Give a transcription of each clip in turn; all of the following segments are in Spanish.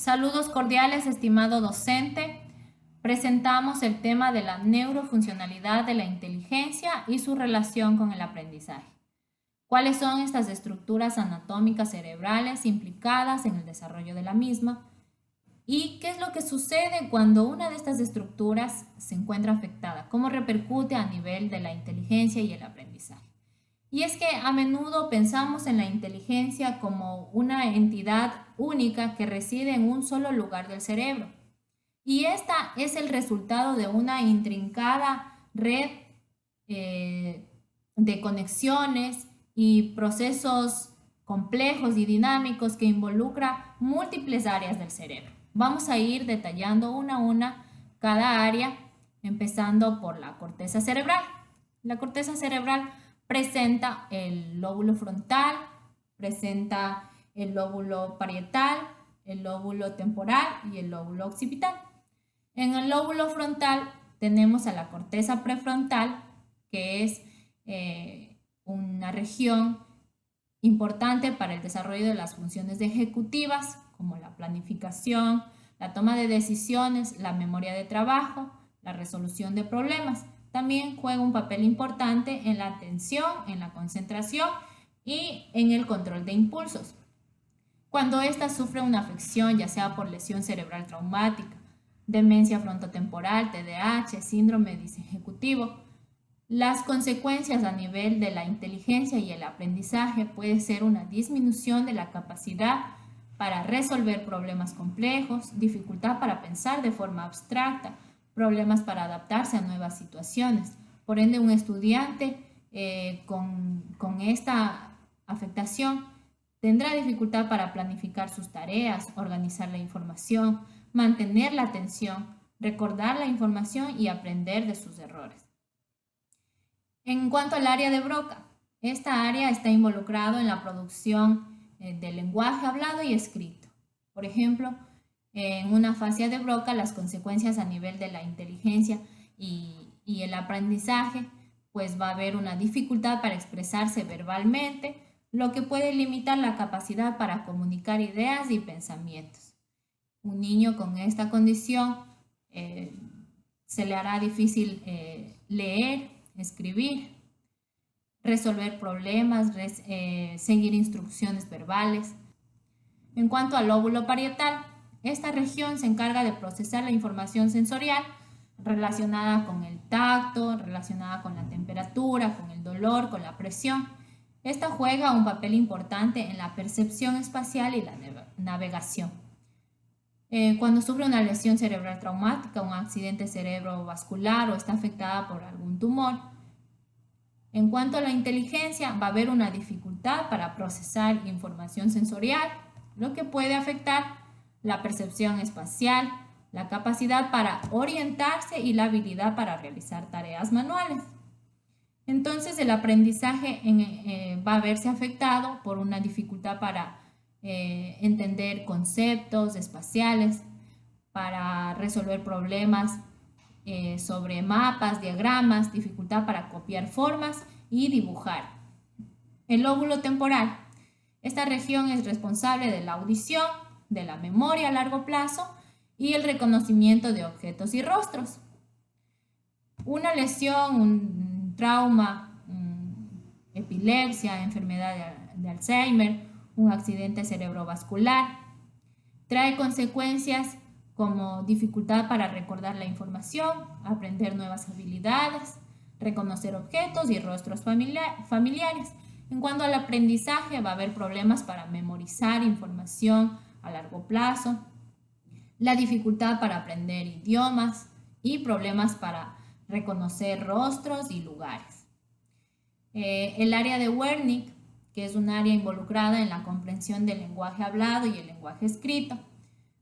Saludos cordiales, estimado docente. Presentamos el tema de la neurofuncionalidad de la inteligencia y su relación con el aprendizaje. ¿Cuáles son estas estructuras anatómicas cerebrales implicadas en el desarrollo de la misma? ¿Y qué es lo que sucede cuando una de estas estructuras se encuentra afectada? ¿Cómo repercute a nivel de la inteligencia y el aprendizaje? Y es que a menudo pensamos en la inteligencia como una entidad única que reside en un solo lugar del cerebro. Y esta es el resultado de una intrincada red de conexiones y procesos complejos y dinámicos que involucra múltiples áreas del cerebro. Vamos a ir detallando una a una cada área, empezando por la corteza cerebral. La corteza cerebral presenta el lóbulo frontal, presenta el lóbulo parietal, el lóbulo temporal y el lóbulo occipital. En el lóbulo frontal tenemos a la corteza prefrontal, que es una región importante para el desarrollo de las funciones ejecutivas, como la planificación, la toma de decisiones, la memoria de trabajo, la resolución de problemas. También juega un papel importante en la atención, en la concentración y en el control de impulsos. Cuando ésta sufre una afección, ya sea por lesión cerebral traumática, demencia frontotemporal, TDAH, síndrome disejecutivo, las consecuencias a nivel de la inteligencia y el aprendizaje puede ser una disminución de la capacidad para resolver problemas complejos, dificultad para pensar de forma abstracta, problemas para adaptarse a nuevas situaciones. Por ende, un estudiante con esta afectación tendrá dificultad para planificar sus tareas, organizar la información, mantener la atención, recordar la información y aprender de sus errores. En cuanto al área de Broca, esta área está involucrada en la producción del lenguaje hablado y escrito. Por ejemplo, en una fascia de Broca, las consecuencias a nivel de la inteligencia y el aprendizaje, pues va a haber una dificultad para expresarse verbalmente, lo que puede limitar la capacidad para comunicar ideas y pensamientos. Un niño con esta condición se le hará difícil leer, escribir, resolver problemas, seguir instrucciones verbales. En cuanto al lóbulo parietal, esta región se encarga de procesar la información sensorial relacionada con el tacto, relacionada con la temperatura, con el dolor, con la presión. Esta juega un papel importante en la percepción espacial y la navegación. Cuando sufre una lesión cerebral traumática, un accidente cerebrovascular o está afectada por algún tumor. En cuanto a la inteligencia, va a haber una dificultad para procesar información sensorial, lo que puede afectar la percepción espacial, la capacidad para orientarse y la habilidad para realizar tareas manuales. Entonces, el aprendizaje va a verse afectado por una dificultad para entender conceptos espaciales, para resolver problemas sobre mapas, diagramas, dificultad para copiar formas y dibujar. El lóbulo temporal. Esta región es responsable de la audición, de la memoria a largo plazo y el reconocimiento de objetos y rostros. Una lesión, un trauma, epilepsia, enfermedad de Alzheimer, un accidente cerebrovascular, trae consecuencias como dificultad para recordar la información, aprender nuevas habilidades, reconocer objetos y rostros familiares. En cuanto al aprendizaje, va a haber problemas para memorizar información a largo plazo, la dificultad para aprender idiomas y problemas para reconocer rostros y lugares. El área de Wernicke, que es un área involucrada en la comprensión del lenguaje hablado y el lenguaje escrito.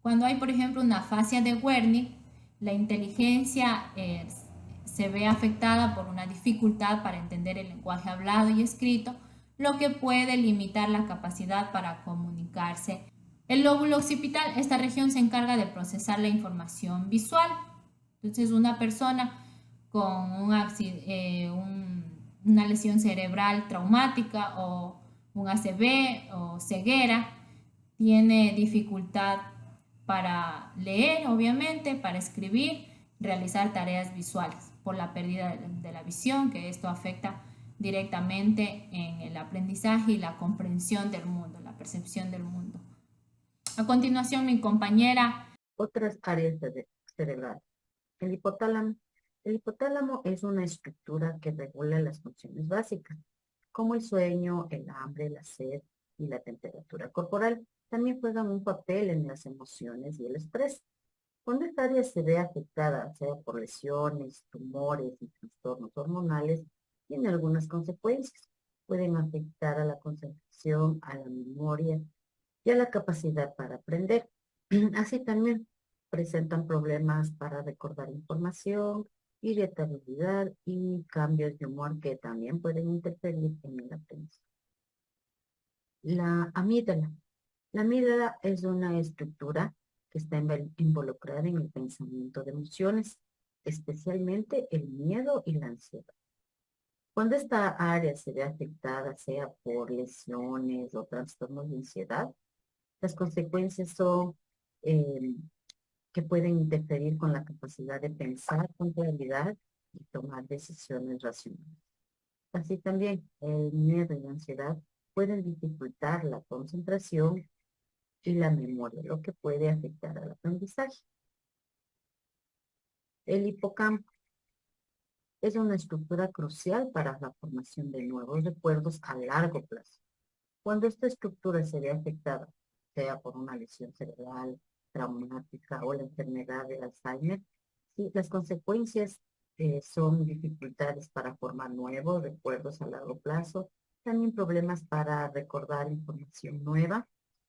Cuando hay, por ejemplo, una fascia de Wernicke, la inteligencia se ve afectada por una dificultad para entender el lenguaje hablado y escrito, lo que puede limitar la capacidad para comunicarse. El lóbulo occipital, esta región se encarga de procesar la información visual. Entonces, una persona con una lesión cerebral traumática o un ACV o ceguera tiene dificultad para leer, obviamente, para escribir, realizar tareas visuales por la pérdida de la visión, que esto afecta directamente en el aprendizaje y la comprensión del mundo, la percepción del mundo. A continuación, mi compañera. Otras áreas cerebrales. El hipotálamo. El hipotálamo es una estructura que regula las funciones básicas, como el sueño, el hambre, la sed y la temperatura corporal. También juegan un papel en las emociones y el estrés. Cuando esta área se ve afectada, sea por lesiones, tumores y trastornos hormonales, tiene algunas consecuencias. Pueden afectar a la concentración, a la memoria y a la capacidad para aprender. Así también presentan problemas para recordar información, irritabilidad y cambios de humor que también pueden interferir en el aprendizaje. La amígdala. La amígdala es una estructura que está involucrada en el pensamiento de emociones, especialmente el miedo y la ansiedad. Cuando esta área se ve afectada, sea por lesiones o trastornos de ansiedad, las consecuencias son eh, que pueden interferir con la capacidad de pensar con claridad y tomar decisiones racionales. Así también, el miedo y la ansiedad pueden dificultar la concentración y la memoria, lo que puede afectar al aprendizaje. El hipocampo es una estructura crucial para la formación de nuevos recuerdos a largo plazo. Cuando esta estructura se ve afectada, sea por una lesión cerebral, traumática o la enfermedad de Alzheimer, sí, las consecuencias son dificultades para formar nuevos recuerdos a largo plazo, también problemas para recordar información nueva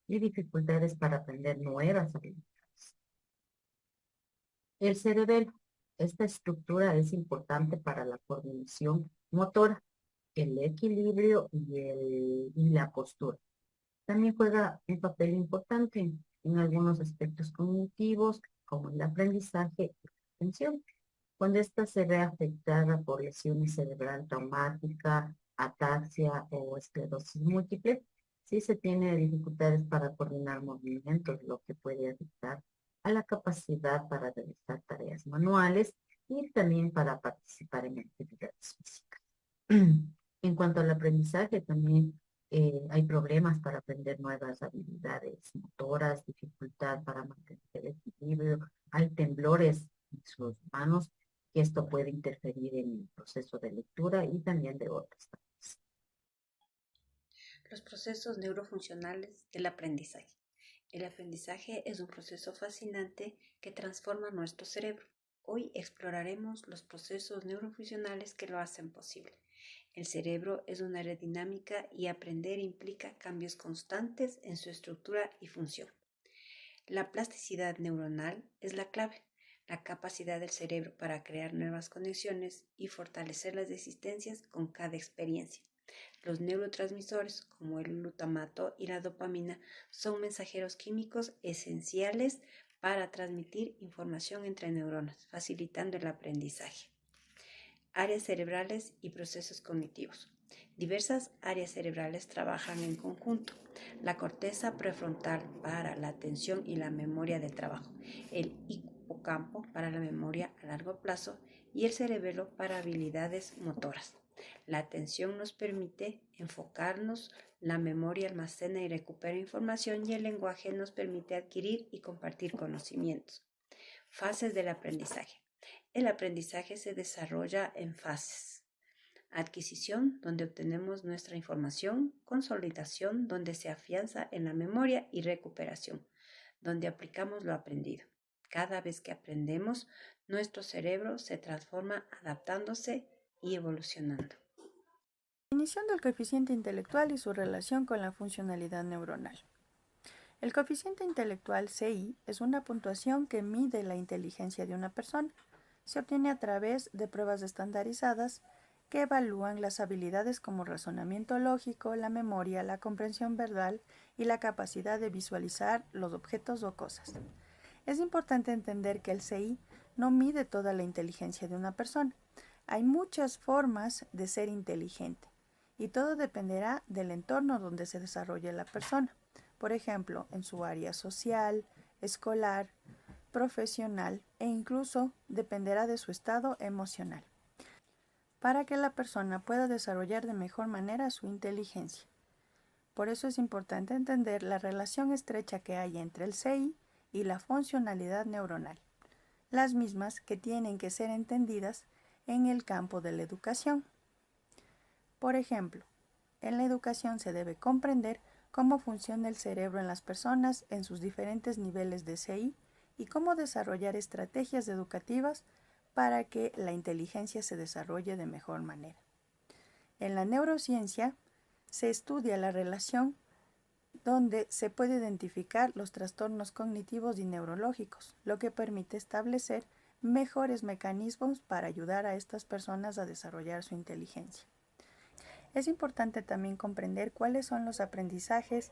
y dificultades para aprender nuevas habilidades. El cerebelo, esta estructura es importante para la coordinación motora, el equilibrio y la postura. También juega un papel importante en algunos aspectos cognitivos, como el aprendizaje y la atención. Cuando ésta se ve afectada por lesiones cerebral traumática, ataxia o esclerosis múltiple, sí se tiene dificultades para coordinar movimientos, lo que puede afectar a la capacidad para realizar tareas manuales y también para participar en actividades físicas. En cuanto al aprendizaje, también hay problemas para aprender nuevas habilidades motoras, dificultad para mantener el equilibrio, hay temblores en sus manos, que esto puede interferir en el proceso de lectura y también de otras tareas. Los procesos neurofuncionales del aprendizaje. El aprendizaje es un proceso fascinante que transforma nuestro cerebro. Hoy exploraremos los procesos neurofuncionales que lo hacen posible. El cerebro es una red dinámica y aprender implica cambios constantes en su estructura y función. La plasticidad neuronal es la clave, la capacidad del cerebro para crear nuevas conexiones y fortalecer las existencias con cada experiencia. Los neurotransmisores, como el glutamato y la dopamina, son mensajeros químicos esenciales para transmitir información entre neuronas, facilitando el aprendizaje. Áreas cerebrales y procesos cognitivos. Diversas áreas cerebrales trabajan en conjunto. La corteza prefrontal para la atención y la memoria del trabajo, el hipocampo para la memoria a largo plazo y el cerebelo para habilidades motoras. La atención nos permite enfocarnos, la memoria almacena y recupera información y el lenguaje nos permite adquirir y compartir conocimientos. Fases del aprendizaje. El aprendizaje se desarrolla en fases. Adquisición, donde obtenemos nuestra información. Consolidación, donde se afianza en la memoria. Y recuperación, donde aplicamos lo aprendido. Cada vez que aprendemos, nuestro cerebro se transforma adaptándose y evolucionando. Definición del coeficiente intelectual y su relación con la funcionalidad neuronal. El coeficiente intelectual CI es una puntuación que mide la inteligencia de una persona. Se obtiene a través de pruebas estandarizadas que evalúan las habilidades como razonamiento lógico, la memoria, la comprensión verbal y la capacidad de visualizar los objetos o cosas. Es importante entender que el CI no mide toda la inteligencia de una persona. Hay muchas formas de ser inteligente y todo dependerá del entorno donde se desarrolle la persona. Por ejemplo, en su área social, escolar, profesional e incluso dependerá de su estado emocional, para que la persona pueda desarrollar de mejor manera su inteligencia. Por eso es importante entender la relación estrecha que hay entre el CI y la funcionalidad neuronal, las mismas que tienen que ser entendidas en el campo de la educación. Por ejemplo, en la educación se debe comprender cómo funciona el cerebro en las personas en sus diferentes niveles de CI y cómo desarrollar estrategias educativas para que la inteligencia se desarrolle de mejor manera. En la neurociencia se estudia la relación donde se puede identificar los trastornos cognitivos y neurológicos, lo que permite establecer mejores mecanismos para ayudar a estas personas a desarrollar su inteligencia. Es importante también comprender cuáles son los aprendizajes,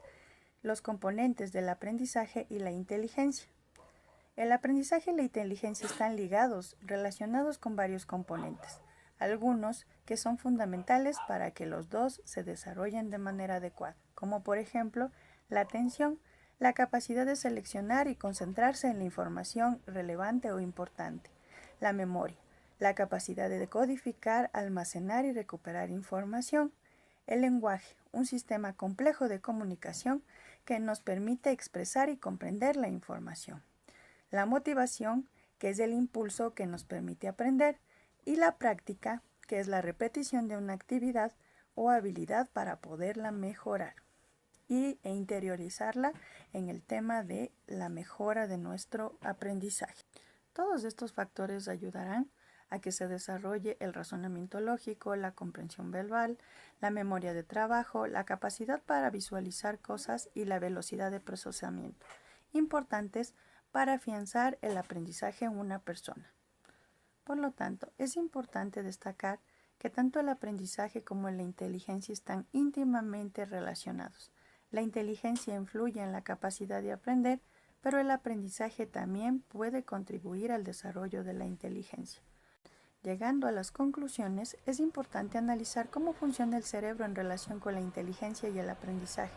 los componentes del aprendizaje y la inteligencia. El aprendizaje y la inteligencia están ligados, relacionados con varios componentes, algunos que son fundamentales para que los dos se desarrollen de manera adecuada, como por ejemplo la atención, la capacidad de seleccionar y concentrarse en la información relevante o importante, la memoria, la capacidad de decodificar, almacenar y recuperar información, el lenguaje, un sistema complejo de comunicación que nos permite expresar y comprender la información, la motivación, que es el impulso que nos permite aprender, y la práctica, que es la repetición de una actividad o habilidad para poderla mejorar e interiorizarla en el tema de la mejora de nuestro aprendizaje. Todos estos factores ayudarán a que se desarrolle el razonamiento lógico, la comprensión verbal, la memoria de trabajo, la capacidad para visualizar cosas y la velocidad de procesamiento, importantes para afianzar el aprendizaje en una persona. Por lo tanto, es importante destacar que tanto el aprendizaje como la inteligencia están íntimamente relacionados. La inteligencia influye en la capacidad de aprender, pero el aprendizaje también puede contribuir al desarrollo de la inteligencia. Llegando a las conclusiones, es importante analizar cómo funciona el cerebro en relación con la inteligencia y el aprendizaje.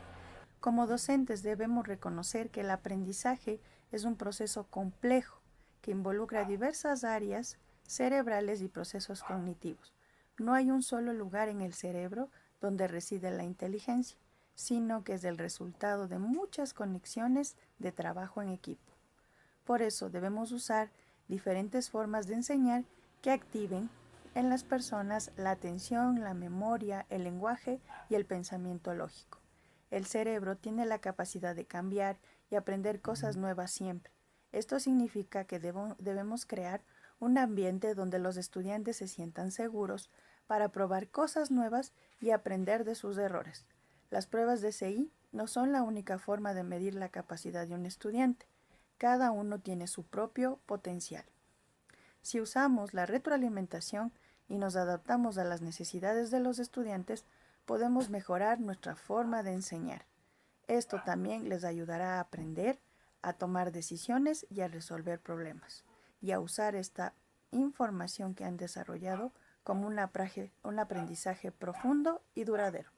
Como docentes debemos reconocer que el aprendizaje es un proceso complejo que involucra diversas áreas cerebrales y procesos cognitivos. No hay un solo lugar en el cerebro donde reside la inteligencia, sino que es el resultado de muchas conexiones de trabajo en equipo. Por eso debemos usar diferentes formas de enseñar que activen en las personas la atención, la memoria, el lenguaje y el pensamiento lógico. El cerebro tiene la capacidad de cambiar y aprender cosas nuevas siempre. Esto significa que debemos crear un ambiente donde los estudiantes se sientan seguros para probar cosas nuevas y aprender de sus errores. Las pruebas de CI no son la única forma de medir la capacidad de un estudiante. Cada uno tiene su propio potencial. Si usamos la retroalimentación y nos adaptamos a las necesidades de los estudiantes, podemos mejorar nuestra forma de enseñar. Esto también les ayudará a aprender, a tomar decisiones y a resolver problemas, y a usar esta información que han desarrollado como un aprendizaje profundo y duradero.